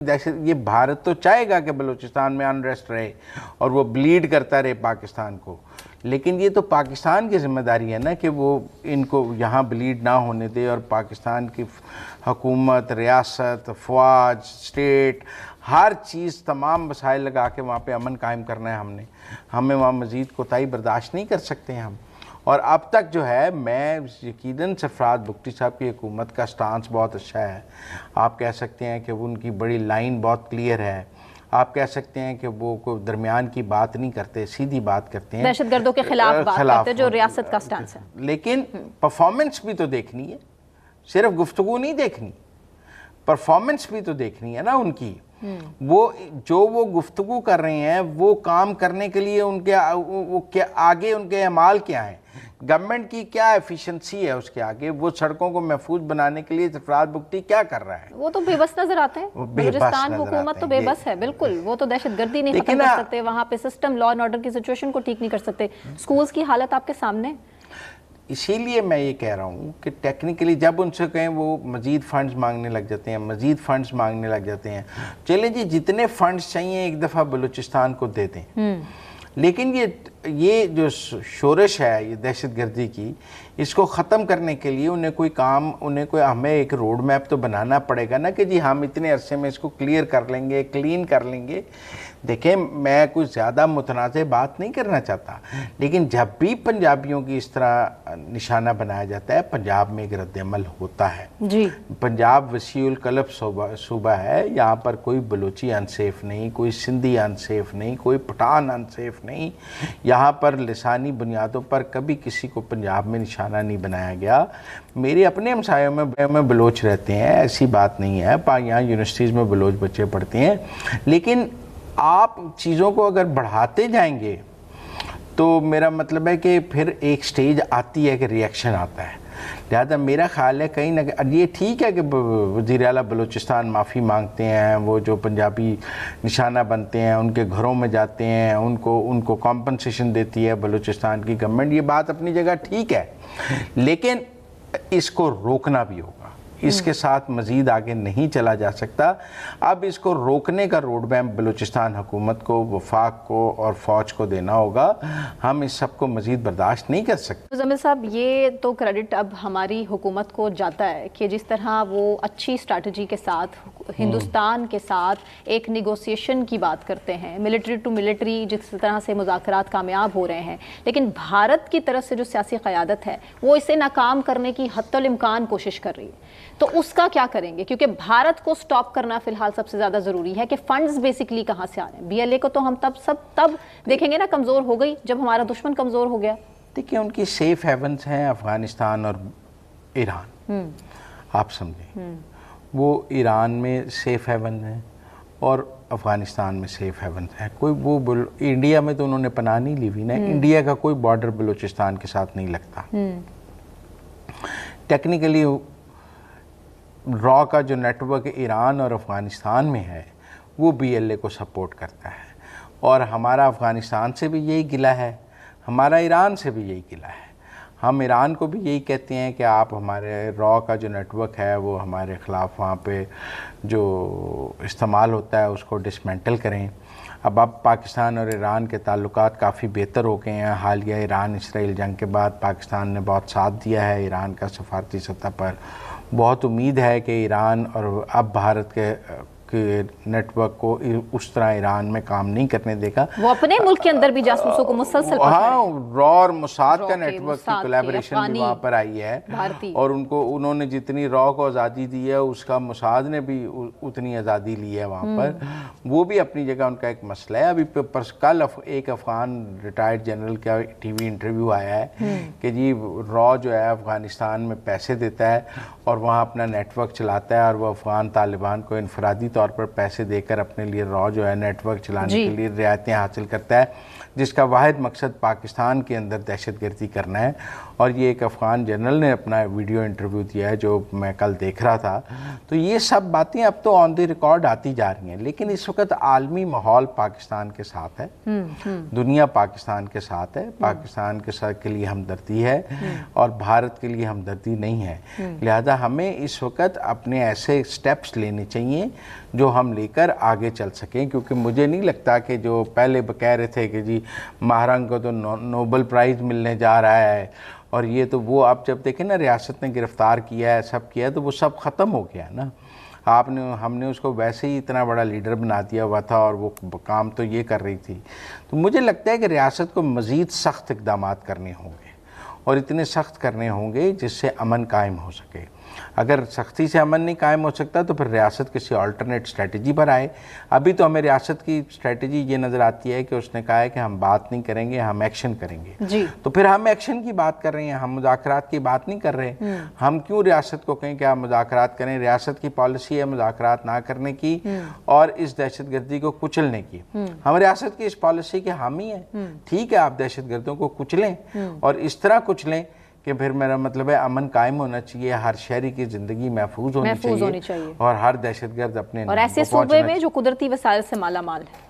یہ بھارت تو چاہے گا کہ بلوچستان میں انریسٹ رہے اور وہ بلیڈ کرتا رہے پاکستان کو، لیکن یہ تو پاکستان کی ذمہ داری ہے نا کہ وہ ان کو یہاں بلیڈ نہ ہونے دے، اور پاکستان کی حکومت، ریاست، فوج، اسٹیٹ، ہر چیز، تمام وسائل لگا کے وہاں پہ امن قائم کرنا ہے ہمیں وہاں مزید کوتاہی برداشت نہیں کر سکتے ہیں ہم۔ اور اب تک جو ہے میں یقیناً سرفراز بگٹی صاحب کی حکومت کا سٹانس بہت اچھا ہے، آپ کہہ سکتے ہیں کہ ان کی بڑی لائن بہت کلیئر ہے، آپ کہہ سکتے ہیں کہ وہ کوئی درمیان کی بات نہیں کرتے، سیدھی بات کرتے ہیں، دہشت گردوں کے خلاف بات کرتے جو ریاست کا سٹانس ہے، لیکن پرفارمنس بھی تو دیکھنی ہے، صرف گفتگو نہیں دیکھنی، پرفارمنس بھی تو دیکھنی ہے نا ان کی۔ وہ گفتگو کر رہے ہیں، وہ کام کرنے کے لیے ان کے آگے ان کے اعمال کیا ہیں، گورنمنٹ کی کیا ایفیشنسی ہے اس کے آگے، وہ سڑکوں کو محفوظ بنانے کے لیے سرفراز بگٹی کیا کر رہا ہے؟ وہ تو بے بس نظر آتے ہیں، بلوچستان حکومت تو بے بس ہے، بالکل، وہ تو دہشت گردی نہیں ختم کر سکتے، وہاں پہ سسٹم، لا اینڈ آرڈر کی سچویشن کو ٹھیک نہیں کر سکتے، سکولز کی حالت آپ کے سامنے۔ اسی لیے میں یہ کہہ رہا ہوں کہ ٹیکنیکلی جب ان سے کہیں وہ مزید فنڈز مانگنے لگ جاتے ہیں، چلیں جی جتنے فنڈز چاہیے ایک دفعہ بلوچستان کو دے دیں، لیکن یہ جو شورش ہے یہ دہشت گردی کی، اس کو ختم کرنے کے لیے ہمیں ایک روڈ میپ تو بنانا پڑے گا نا کہ جی ہم اتنے عرصے میں اس کو کلیئر کر لیں گے، کلین کر لیں گے۔ دیکھیں میں کوئی زیادہ متنازع بات نہیں کرنا چاہتا، لیکن جب بھی پنجابیوں کی اس طرح نشانہ بنایا جاتا ہے، پنجاب میں ایک رد عمل ہوتا ہے۔ جی، پنجاب وسیع القلب صوبہ ہے، یہاں پر کوئی بلوچی انسیف نہیں، کوئی سندھی انسیف نہیں، کوئی پٹھان انسیف نہیں، یہاں پر لسانی بنیادوں پر کبھی کسی کو پنجاب میں نشانہ نہیں بنایا گیا۔ میرے اپنے ہمسایوں میں بلوچ رہتے ہیں، ایسی بات نہیں ہے، یہاں یونیورسٹیز میں بلوچ بچے پڑھتے ہیں، لیکن آپ چیزوں کو اگر بڑھاتے جائیں گے تو میرا مطلب ہے کہ پھر ایک سٹیج آتی ہے کہ ریئیکشن آتا ہے۔ لہذا میرا خیال ہے کہیں نہ کہیں یہ ٹھیک ہے کہ وزیر اعلیٰ بلوچستان معافی مانگتے ہیں، وہ جو پنجابی نشانہ بنتے ہیں ان کے گھروں میں جاتے ہیں، ان کو کمپنسیشن دیتی ہے بلوچستان کی گورنمنٹ، یہ بات اپنی جگہ ٹھیک ہے، لیکن اس کو روکنا بھی ہوگا، اس کے ساتھ مزید آگے نہیں چلا جا سکتا۔ اب اس کو روکنے کا روڈ میپ بلوچستان حکومت کو، وفاق کو اور فوج کو دینا ہوگا، ہم اس سب کو مزید برداشت نہیں کر سکتے۔ مزمل صاحب، یہ تو کریڈٹ اب ہماری حکومت کو جاتا ہے کہ جس طرح وہ اچھی اسٹریٹجی کے ساتھ ہندوستان کے ساتھ ایک نیگوسیشن کی بات کرتے ہیں، ملٹری ٹو ملٹری جس طرح سے مذاکرات کامیاب ہو رہے ہیں، لیکن بھارت کی طرف سے جو سیاسی قیادت ہے وہ اسے ناکام کرنے کی حتی الامکان کوشش کر رہی ہے، تو اس کا کیا کریں گے؟ کیونکہ بھارت کو سٹاپ کرنا فی الحال سب سے زیادہ ضروری ہے کہ فنڈز بیسیکلی کہاں سے آ رہے ہیں۔ بی ایل اے کو تو ہم تب دیکھیں گے نا کمزور ہو گئی جب ہمارا دشمن کمزور ہو گیا۔ دیکھیں ان کی سیف ہیونز ہیں افغانستان اور ایران، آپ سمجھیں وہ ایران میں سیف ہیون ہے اور افغانستان میں سیف ہیون ہے، کوئی انڈیا میں تو انہوں نے پناہ نہیں لی ہوئی نا، انڈیا کا کوئی بارڈر بلوچستان کے ساتھ نہیں لگتا۔ ٹیکنیکلی را کا جو نیٹ ورک ایران اور افغانستان میں ہے وہ بی ایل اے کو سپورٹ کرتا ہے، اور ہمارا افغانستان سے بھی یہی گلہ ہے، ہمارا ایران سے بھی یہی گلہ ہے، ہم ایران کو بھی یہی کہتے ہیں کہ آپ ہمارے را کا جو نیٹ ورک ہے وہ ہمارے خلاف وہاں پہ جو استعمال ہوتا ہے اس کو ڈسمینٹل کریں۔ اب پاکستان اور ایران کے تعلقات کافی بہتر ہو گئے ہیں، حالیہ ایران اسرائیل جنگ کے بعد پاکستان نے بہت ساتھ دیا ہے ایران کا سفارتی سطح پر، بہت امید ہے کہ ایران اور اب بھارت کے نیٹ ورک کو اس طرح ایران میں کام نہیں کرنے دے گا۔ وہ اپنے ملک کے اندر بھی جاسوسوں کو مسلسل پکڑ رہے ہیں، را اور موساد کا نیٹ ورک کی کولیبریشن بھی وہاں پر آئی ہے، اور انہوں نے جتنی را کو آزادی دی ہے اس کا موساد نے بھی اتنی آزادی لی ہے وہاں پر، وہ بھی اپنی جگہ ان کا ایک مسئلہ ہے۔ ابھی کل ایک افغان ریٹائرڈ جنرل کا ٹی وی انٹرویو آیا ہے کہ جی را جو ہے افغانستان میں پیسے دیتا ہے اور وہاں اپنا نیٹ ورک چلاتا ہے، اور وہ افغان طالبان کو انفرادی طور پر پیسے دے کر اپنے لیے را جو ہے نیٹ ورک چلانے کے لیے رعایتیں حاصل کرتا ہے، جس کا واحد مقصد پاکستان کے اندر دہشت گردی کرنا ہے۔ اور یہ ایک افغان جنرل نے اپنا ویڈیو انٹرویو دیا ہے جو میں کل دیکھ رہا تھا۔ تو یہ سب باتیں اب تو آن دی ریکارڈ آتی جا رہی ہیں، لیکن اس وقت عالمی ماحول پاکستان کے ساتھ ہے، دنیا پاکستان کے ساتھ ہے، پاکستان کے لیے ہمدردی ہے اور بھارت کے لیے ہمدردی نہیں ہے، لہذا ہمیں اس وقت اپنے ایسے سٹیپس لینے چاہیے جو ہم لے کر آگے چل سکیں، کیونکہ مجھے نہیں لگتا کہ جو پہلے کہہ رہے تھے کہ جی مہرنگ کو تو نوبل پرائز ملنے جا رہا ہے اور یہ تو وہ، آپ جب دیکھیں نا ریاست نے گرفتار کیا ہے، سب کیا ہے، تو وہ سب ختم ہو گیا نا۔ ہم نے اس کو ویسے ہی اتنا بڑا لیڈر بنا دیا ہوا تھا اور وہ کام تو یہ کر رہی تھی۔ تو مجھے لگتا ہے کہ ریاست کو مزید سخت اقدامات کرنے ہوں گے اور اتنے سخت کرنے ہوں گے جس سے امن قائم ہو سکے۔ اگر سختی سے امن نہیں قائم ہو سکتا تو پھر ریاست کسی آلٹرنیٹ اسٹریٹجی پر آئے۔ ابھی تو ہمیں ریاست کی اسٹریٹجی یہ نظر آتی ہے کہ اس نے کہا ہے کہ ہم بات نہیں کریں گے، ہم ایکشن کریں گے۔ جی تو پھر ہم ایکشن کی بات کر رہے ہیں، ہم مذاکرات کی بات نہیں کر رہے۔ ہم کیوں ریاست کو کہیں کہ آپ مذاکرات کریں؟ ریاست کی پالیسی ہے مذاکرات نہ کرنے کی اور اس دہشت گردی کو کچلنے کی۔ ہم ریاست کی اس پالیسی کے حامی ہیں۔ ٹھیک ہے، آپ دہشت گردوں کو کچلیں اور اس طرح کچلیں کہ پھر میرا مطلب ہے امن قائم ہونا چاہیے، ہر شہری کی زندگی محفوظ ہونی چاہیے اور ہر دہشت گرد اپنے اور ایسے صوبے میں جو قدرتی وسائل سے مالا مال ہے۔